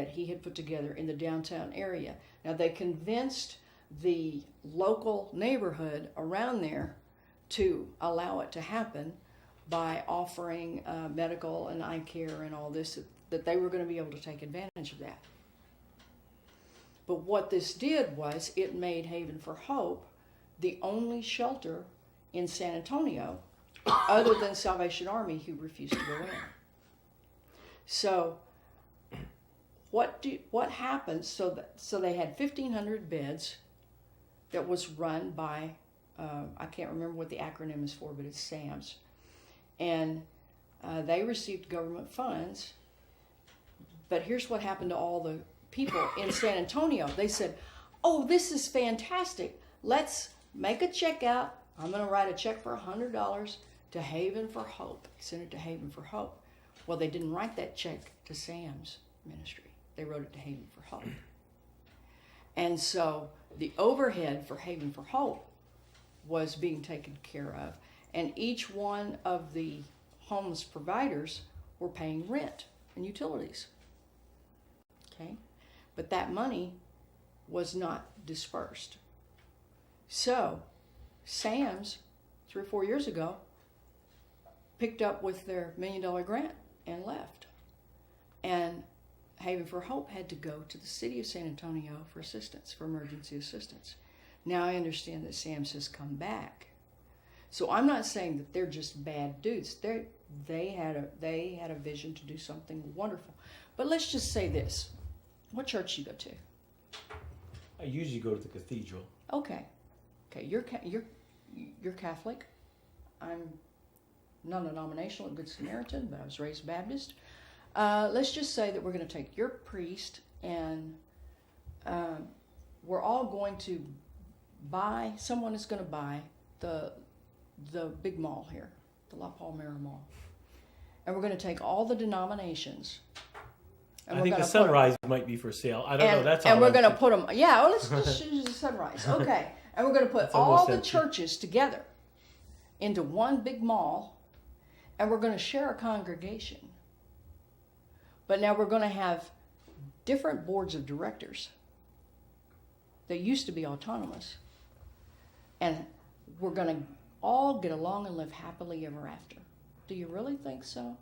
he had put together in the downtown area. Now, they convinced the local neighborhood around there to allow it to happen by offering medical and eye care and all this, that they were going to be able to take advantage of that. But what this did was it made Haven for Hope the only shelter in San Antonio other than Salvation Army who refused to go in. So what happened? So they had 1,500 beds that was run by I can't remember what the acronym is for, but it's SAMS, and they received government funds. But here's what happened to all the people in San Antonio. They said, "Oh, this is fantastic. Let's make a check out. I'm going to write a check for $100 to Haven for Hope." Send it to Haven for Hope. Well, they didn't write that check to Sam's ministry. They wrote it to Haven for Hope. And so the overhead for Haven for Hope was being taken care of, and each one of the homeless providers were paying rent and utilities. Okay? But that money was not dispersed. So Sam's, 3 or 4 years ago, picked up with their $1 million grant and left. And Haven for Hope had to go to the city of San Antonio for assistance, for emergency assistance. Now I understand that Sam's has come back. So I'm not saying that they're just bad dudes. They had a vision to do something wonderful. But let's just say this. What church do you go to? I usually go to the cathedral. Okay, you're Catholic. I'm non-denominational, a Good Samaritan, but I was raised Baptist. Let's just say that we're going to take your priest and we're all going to buy. Someone is going to buy the big mall here, the La Palmera Mall, and we're going to take all the denominations. I think the Sunrise might be for sale. I don't know. That's all. And we're going to put them. Yeah, well, let's just use the Sunrise. Okay, and we're going to put all the churches together into one big mall, and we're going to share a congregation. But now we're going to have different boards of directors. They used to be autonomous, and we're going to all get along and live happily ever after. Do you really think so?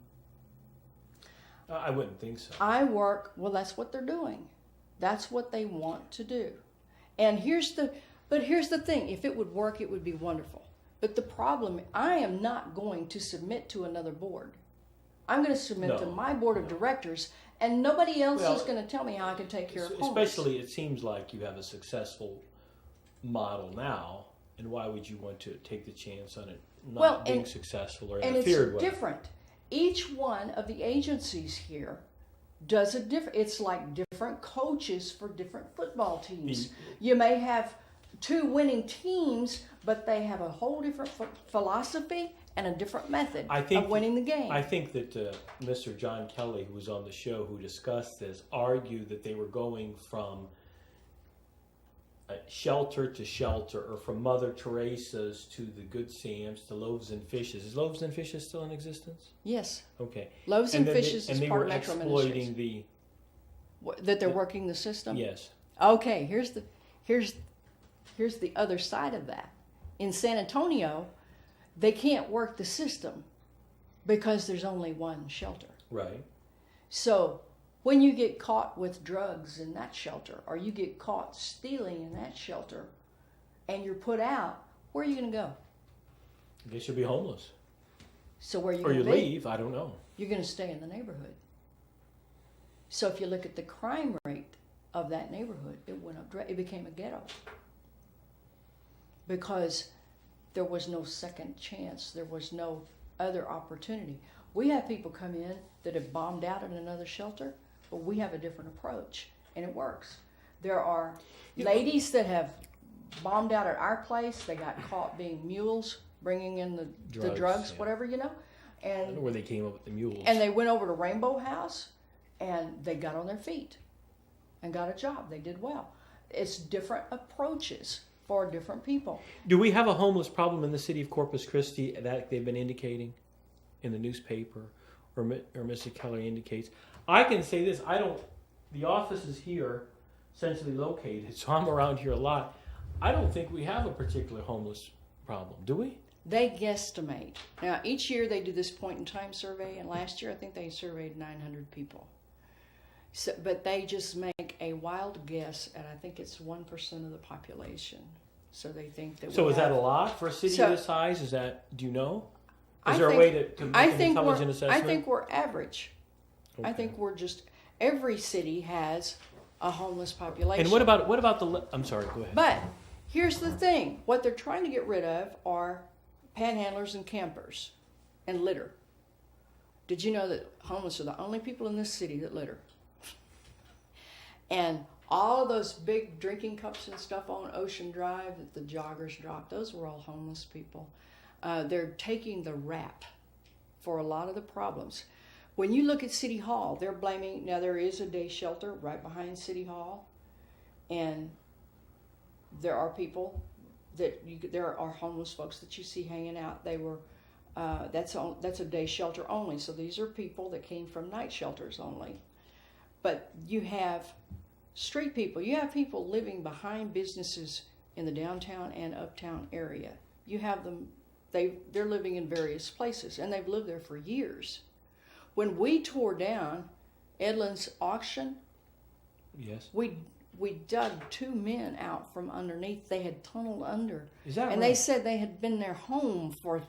I wouldn't think so. Well, that's what they're doing. That's what they want to do. And here's the thing. If it would work, it would be wonderful. But the problem, I am not going to submit to another board. I'm going to submit to my board of directors, and nobody else is going to tell me how I can take care of homeless. Especially, it seems like you have a successful model now, and why would you want to take the chance on it not being successful or interfered with? And it's different. Each one of the agencies here does a different. It's like different coaches for different football teams. You may have 2 winning teams, but they have a whole different philosophy and a different method of winning the game. I think that Mr. John Kelly, who was on the show, who discussed this, argued that they were going from shelter to shelter, or from Mother Teresa's to the Good Sam's to Loaves and Fishes. Is Loaves and Fishes still in existence? Yes. Okay. Loaves and Fishes is part of Metro And they were exploiting that they're working the system? Yes. Okay, here's the other side of that. In San Antonio, they can't work the system because there's only one shelter. Right. So when you get caught with drugs in that shelter, or you get caught stealing in that shelter, and you're put out, where are you going to go? I guess you'll be homeless. So where are you or going to you be? leave, I don't know. You're going to stay in the neighborhood. So if you look at the crime rate of that neighborhood, it went up. It became a ghetto. Because there was no second chance. There was no other opportunity. We have people come in that have bombed out in another shelter, but we have a different approach, and it works. There are ladies that have bombed out at our place. They got caught being mules, bringing in the drugs, yeah. whatever, I don't know where they came up with the mules. And they went over to Rainbow House, and they got on their feet and got a job. They did well. It's different approaches for different people. Do we have a homeless problem in the city of Corpus Christi that they've been indicating in the newspaper, or Mr. Keller indicates? I can say this: the office is here, centrally located, so I'm around here a lot. I don't think we have a particular homeless problem, do we? They guesstimate. Now, each year they do this point-in-time survey, and last year I think they surveyed 900 people. So, but they just make a wild guess, and I think it's 1% of the population. So they think that. So is that a lot for a city this size? Is that? Do you know? Is there a way to make an intelligent assessment? I think we're average. Okay. I think we're just. Every city has a homeless population. And what about the? I'm sorry. Go ahead. But here's the thing: what they're trying to get rid of are panhandlers and campers and litter. Did you know that homeless are the only people in this city that litter? And all of those big drinking cups and stuff on Ocean Drive that the joggers dropped, those were all homeless people. They're taking the rap for a lot of the problems. When you look at City Hall, they're blaming, now there is a day shelter right behind City Hall, and there are people there are homeless folks that you see hanging out. They were, that's a day shelter only. So these are people that came from night shelters only. But you have street people. You have people living behind businesses in the downtown and uptown area. You have them, they're living in various places, and they've lived there for years. When we tore down Edlin's auction, yes, we dug two men out from underneath. They had tunneled under. Is that right? And they said they had been their home for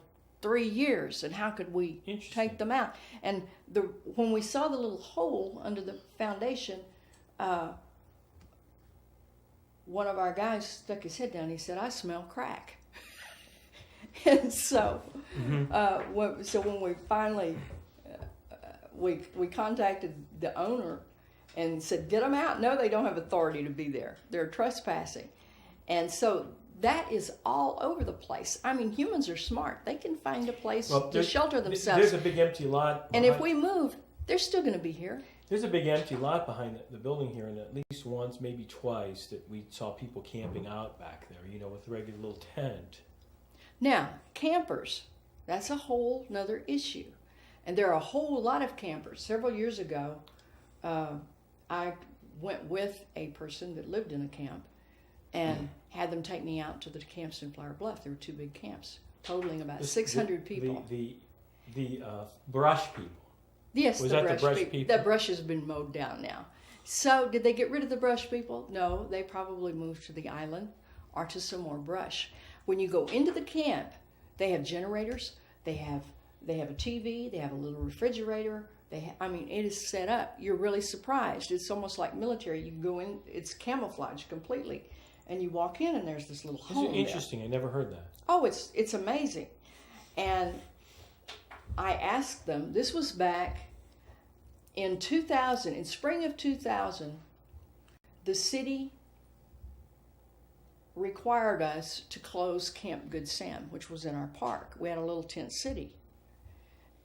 3 years, and how could we take them out? And when we saw the little hole under the foundation, one of our guys stuck his head down. He said, "I smell crack." And so, when we finally we contacted the owner and said, "Get them out." No, they don't have authority to be there. They're trespassing. And so that is all over the place. I mean, humans are smart. They can find a place to shelter themselves. There's a big empty lot. And if we move, they're still going to be here. There's a big empty lot behind the building here, and at least once, maybe twice, that we saw people camping out back there, with a regular little tent. Now, campers, that's a whole nother issue. And there are a whole lot of campers. Several years ago, I went with a person that lived in a camp and had them take me out to the camps in Flower Bluff. There were two big camps, totaling about 600 people. The brush people. Yes, Was the that brush the brush people. people? The brush has been mowed down now. So did they get rid of the brush people? No, they probably moved to the island or to some more brush. When you go into the camp, they have generators, they have a TV, they have a little refrigerator. It is set up. You're really surprised. It's almost like military. You can go in, it's camouflaged completely. And you walk in and there's this little home. This is interesting. I never heard that. Oh, it's amazing. And I asked them, this was back in 2000, in spring of 2000, the city required us to close Camp Good Sam, which was in our park. We had a little tent city,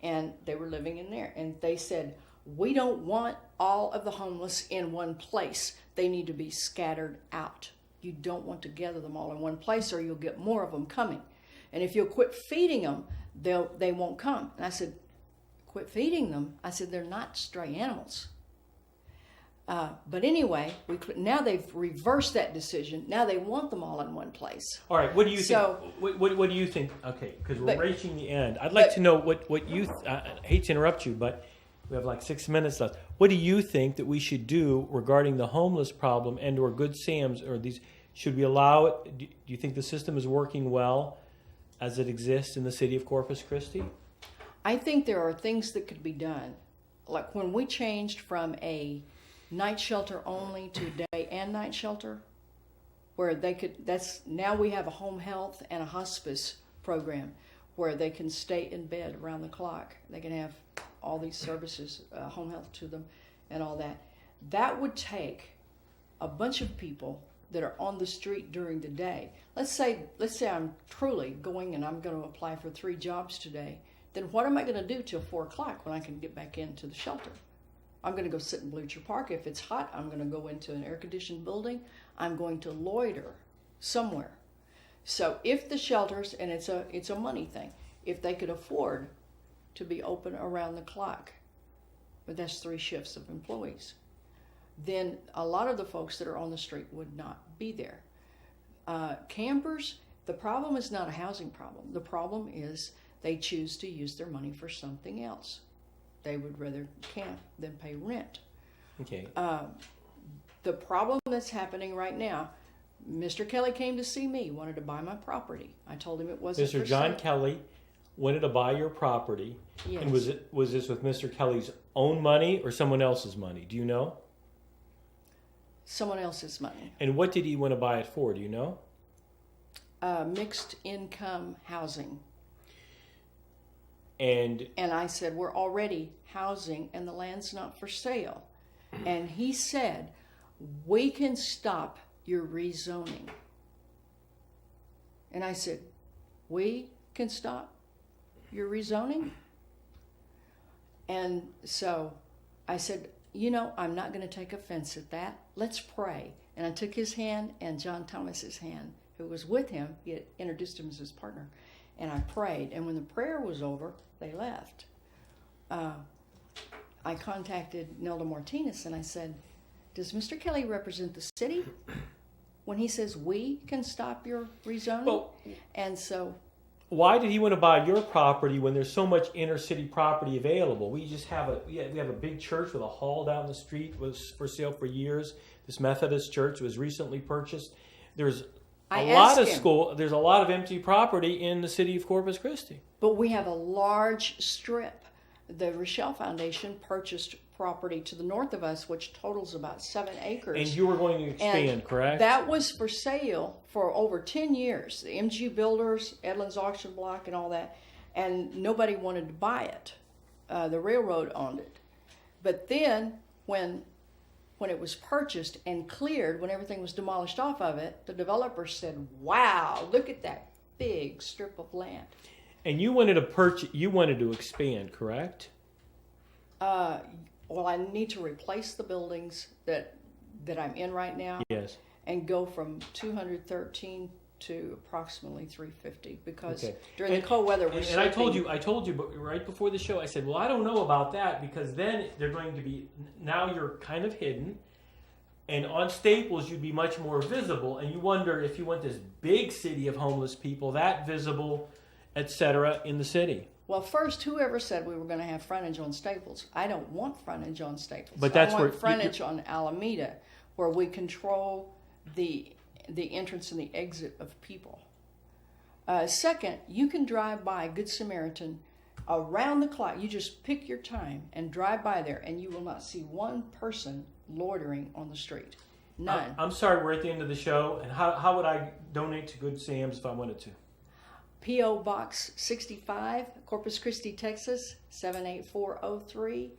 and they were living in there. And they said, we don't want all of the homeless in one place. They need to be scattered out. You don't want to gather them all in one place, or you'll get more of them coming. And if you'll quit feeding them, they won't come. And I said, quit feeding them? I said, they're not stray animals. But anyway, now they've reversed that decision. Now they want them all in one place. All right, what do you think? What do you think? Okay, because we're reaching the end. I'd like to know what you. I hate to interrupt you, but we have like 6 minutes left. What do you think that we should do regarding the homeless problem and/or Good Sam's or these? Should we allow it? Do you think the system is working well as it exists in the city of Corpus Christi? I think there are things that could be done. Like when we changed from a night shelter only to day and night shelter, where now we have a home health and a hospice program where they can stay in bed around the clock. They can have all these services, home health to them and all that. That would take a bunch of people that are on the street during the day. Let's say I'm truly going and I'm going to apply for 3 jobs today. then what am I going to do till 4 o'clock when I can get back into the shelter? I'm going to go sit in Bleacher Park. If it's hot, I'm going to go into an air-conditioned building. I'm going to loiter somewhere. So if the shelters, and it's a money thing, if they could afford to be open around the clock, but that's 3 shifts of employees, then a lot of the folks that are on the street would not be there. Campers, the problem is not a housing problem. The problem is they choose to use their money for something else. They would rather camp than pay rent. Okay. The problem that's happening right now, Mr. Kelly came to see me, wanted to buy my property. I told him it wasn't Mr. for John sale. Kelly wanted to buy your property. Yes. And was this with Mr. Kelly's own money or someone else's money? Do you know? Someone else's money. And what did he want to buy it for? Do you know? Mixed income housing. And I said, we're already housing and the land's not for sale. And he said, we can stop your rezoning. And I said, we can stop your rezoning? And so I said, I'm not going to take offense at that. Let's pray. And I took his hand and John Thomas's hand, who was with him. He had introduced him as his partner. And I prayed. And when the prayer was over, they left. I contacted Nelda Martinez and I said, does Mr. Kelly represent the city when he says we can stop your rezoning? Well, and so, why did he want to buy your property when there's so much inner city property available? We just have we have a big church with a hall down the street, was for sale for years. This Methodist church was recently purchased. There's there's a lot of empty property in the city of Corpus Christi. But we have a large strip. The Rochelle Foundation purchased property to the north of us, which totals about 7 acres. And you were going to expand, correct? That was for sale for over 10 years. The MG Builders, Edlin's Auction Block, and all that. And nobody wanted to buy it. The railroad owned it. But then, when it was purchased and cleared, when everything was demolished off of it, the developer said, wow, look at that big strip of land. And you wanted to expand, correct? Well, I need to replace the buildings that I'm in right now. Yes. And go from 213 to approximately 350 because during the cold weather we're and I told you, but right before the show, I said, well, I don't know about that because then they're going to be, now you're kind of hidden, and on Staples you'd be much more visible, and you wonder if you want this big city of homeless people that visible, etc. in the city. Well, first, whoever said we were going to have frontage on Staples? I don't want frontage on Staples. But that's I want where frontage on Alameda, where we control the entrance and the exit of people. Second, you can drive by Good Samaritan around the clock. You just pick your time and drive by there, and you will not see one person loitering on the street. None. I'm sorry, we're at the end of the show, and how would I donate to Good Sam's if I wanted to? P.O. Box 65, Corpus Christi, Texas, 78403,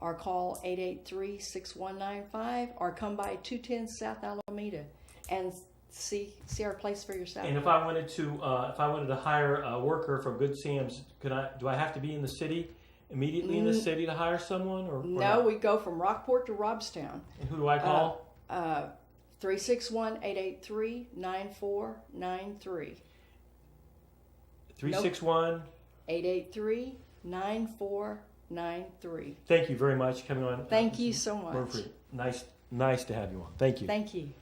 or call 883-6195, or come by 210 South Alameda and see our place for yourself. And if I wanted to hire a worker from Good Sam's, do I have to be in the city immediately in the city to hire someone, or no? not? We go from Rockport to Robstown. And who do I call? 361-883-9493. 361 883-9493. Thank you very much for coming on. Thank you so much. Murphrey. Nice to have you on. Thank you. Thank you.